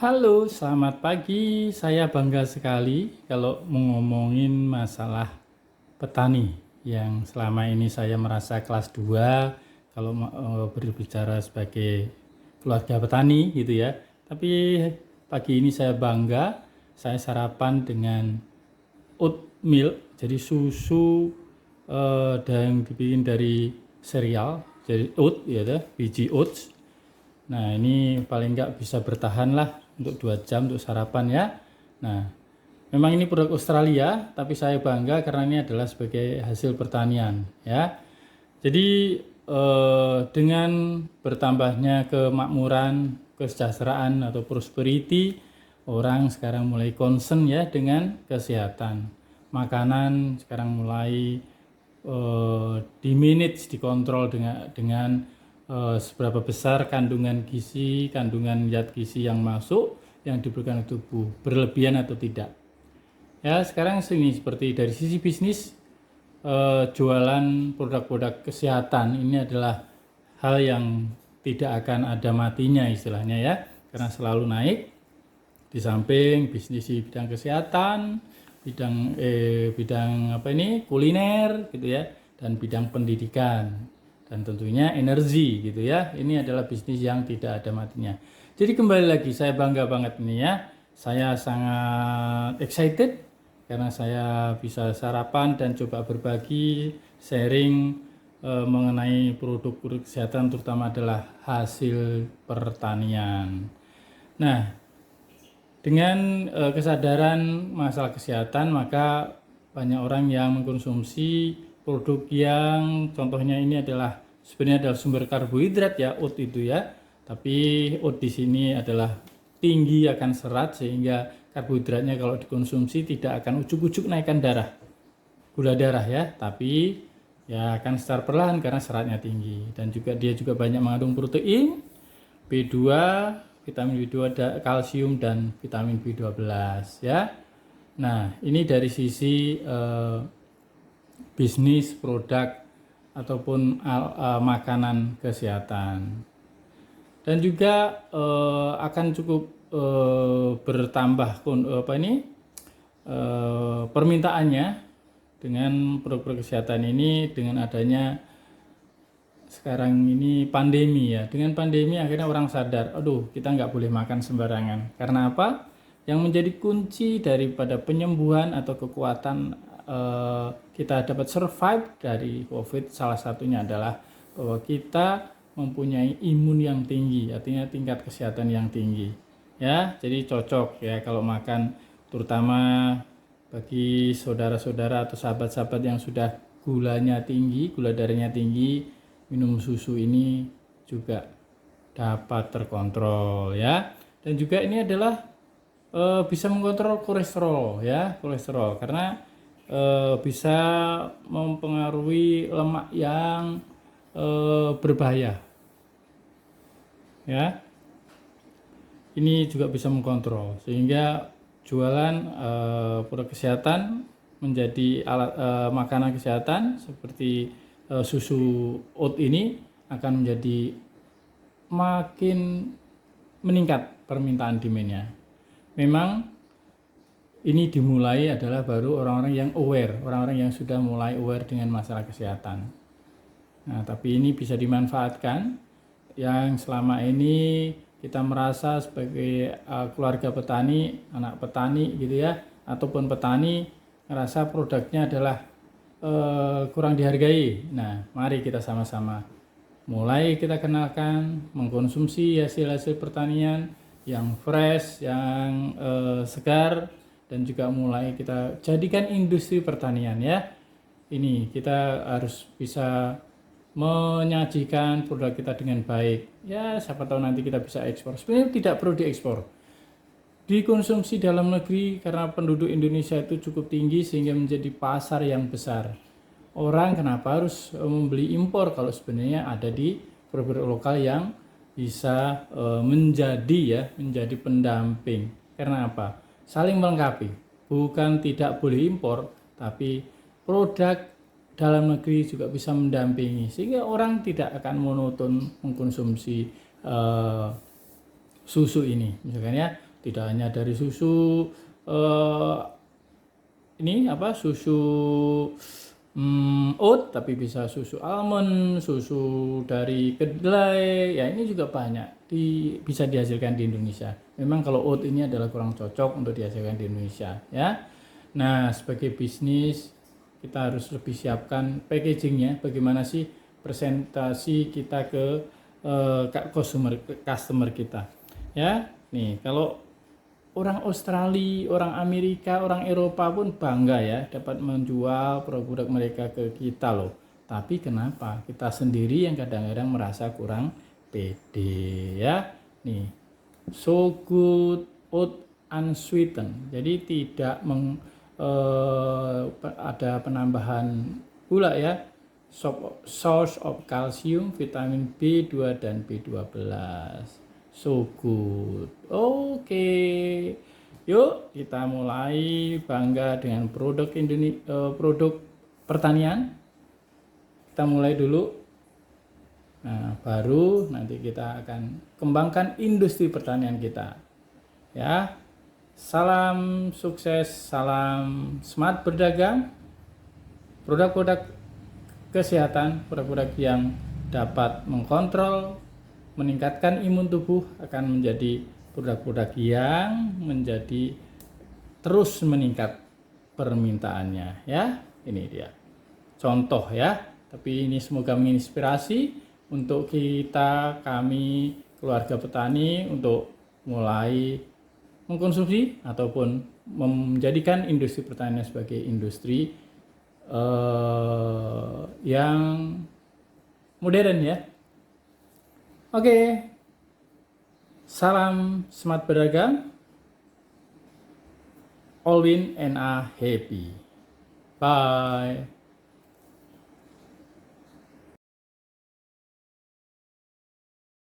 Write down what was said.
Halo, selamat pagi. Saya bangga sekali kalau mau ngomongin masalah petani yang selama ini saya merasa kelas 2 kalau berbicara sebagai keluarga petani gitu ya. Tapi pagi ini saya bangga, saya sarapan dengan oat milk, jadi susu yang dibikin dari sereal, jadi oat ya, biji oats. Nah, ini paling nggak bisa bertahan lah untuk 2 jam untuk sarapan ya. Nah, memang ini produk Australia, tapi saya bangga karena ini adalah sebagai hasil pertanian ya. Jadi dengan bertambahnya kemakmuran, kesejahteraan atau prosperity, orang sekarang mulai concern ya dengan kesehatan. Makanan sekarang mulai dimanage, dikontrol dengan seberapa besar kandungan gizi, kandungan zat gizi yang masuk yang diberikan ke tubuh, berlebihan atau tidak. Ya, sekarang sini seperti dari sisi bisnis, jualan produk-produk kesehatan ini adalah hal yang tidak akan ada matinya istilahnya ya, karena selalu naik. Di samping bisnis di bidang kesehatan, bidang apa ini kuliner gitu ya, dan bidang pendidikan dan tentunya energi gitu ya. Ini adalah bisnis yang tidak ada matinya. Jadi kembali lagi saya bangga banget ini ya. Saya sangat excited karena saya bisa sarapan dan coba berbagi sharing mengenai produk-produk kesehatan terutama adalah hasil pertanian. Nah, dengan kesadaran masalah kesehatan, maka banyak orang yang mengkonsumsi produk yang contohnya ini adalah sebenarnya adalah sumber karbohidrat ya, oat itu ya. Tapi oat di sini adalah tinggi akan serat sehingga karbohidratnya kalau dikonsumsi tidak akan ujuk-ujuk naikkan gula darah ya, tapi ya akan secara perlahan karena seratnya tinggi dan juga dia juga banyak mengandung protein, B2, vitamin B2, kalsium dan vitamin B12 ya. Nah, ini dari sisi bisnis produk ataupun makanan kesehatan. Dan juga akan cukup bertambah permintaannya dengan produk-produk kesehatan ini dengan adanya sekarang ini pandemi ya. Dengan pandemi akhirnya orang sadar, aduh kita nggak boleh makan sembarangan. Karena apa? Yang menjadi kunci daripada penyembuhan atau kekuatan kita dapat survive dari COVID salah satunya adalah bahwa kita mempunyai imun yang tinggi, artinya tingkat kesehatan yang tinggi. Ya, jadi cocok ya kalau makan, terutama bagi saudara-saudara atau sahabat-sahabat yang sudah gulanya tinggi, gula darahnya tinggi, minum susu ini juga dapat terkontrol ya. Dan juga ini adalah bisa mengontrol kolesterol ya, kolesterol karena bisa mempengaruhi lemak yang berbahaya ya. Ini juga bisa mengkontrol sehingga jualan produk kesehatan menjadi alat makanan kesehatan seperti susu oat ini akan menjadi makin meningkat permintaan demand-nya. Memang ini dimulai adalah baru orang-orang yang aware, orang-orang yang sudah mulai aware dengan masalah kesehatan. Nah, tapi ini bisa dimanfaatkan yang selama ini kita merasa sebagai keluarga petani, anak petani gitu ya, ataupun petani ngerasa produknya adalah kurang dihargai. Nah, mari kita sama-sama mulai kita kenalkan mengkonsumsi hasil-hasil pertanian yang fresh, yang segar, dan juga mulai kita jadikan industri pertanian ya. Ini kita harus bisa menyajikan produk kita dengan baik ya, siapa tahu nanti kita bisa ekspor. Sebenarnya tidak perlu diekspor, dikonsumsi dalam negeri karena penduduk Indonesia itu cukup tinggi sehingga menjadi pasar yang besar. Orang kenapa harus membeli impor kalau sebenarnya ada di produk lokal yang bisa menjadi pendamping. Karena apa? Saling melengkapi. Bukan tidak boleh impor, tapi produk dalam negeri juga bisa mendampingi sehingga orang tidak akan monoton mengkonsumsi susu ini misalkan ya. Tidak hanya dari susu susu oat, tapi bisa susu almond, susu dari kedelai. Ya, ini juga banyak bisa dihasilkan di Indonesia. Memang kalau oat ini adalah kurang cocok untuk dihasilkan di Indonesia, ya. Nah, sebagai bisnis kita harus lebih siapkan packagingnya. Bagaimana sih presentasi kita ke customer kita, ya. Nih, kalau orang Australia, orang Amerika, orang Eropa pun bangga ya dapat menjual produk mereka ke kita loh. Tapi kenapa kita sendiri yang kadang-kadang merasa kurang pede, ya? Nih, so good oat unsweetened. Jadi tidak ada penambahan gula ya. Source of calcium, vitamin B2 dan B12. So good. Oke. Yuk kita mulai bangga dengan produk pertanian. Kita mulai dulu. Nah, baru nanti kita akan kembangkan industri pertanian kita. Ya. Salam sukses, salam smart berdagang. Produk-produk kesehatan, produk-produk yang dapat mengkontrol, meningkatkan imun tubuh akan menjadi produk-produk yang menjadi terus meningkat permintaannya, ya. Ini dia contoh ya, tapi ini semoga menginspirasi untuk kami keluarga petani untuk mulai mengkonsumsi ataupun menjadikan industri pertanian sebagai industri yang modern ya. Oke, salam smart berdagang, all win and a happy. Bye.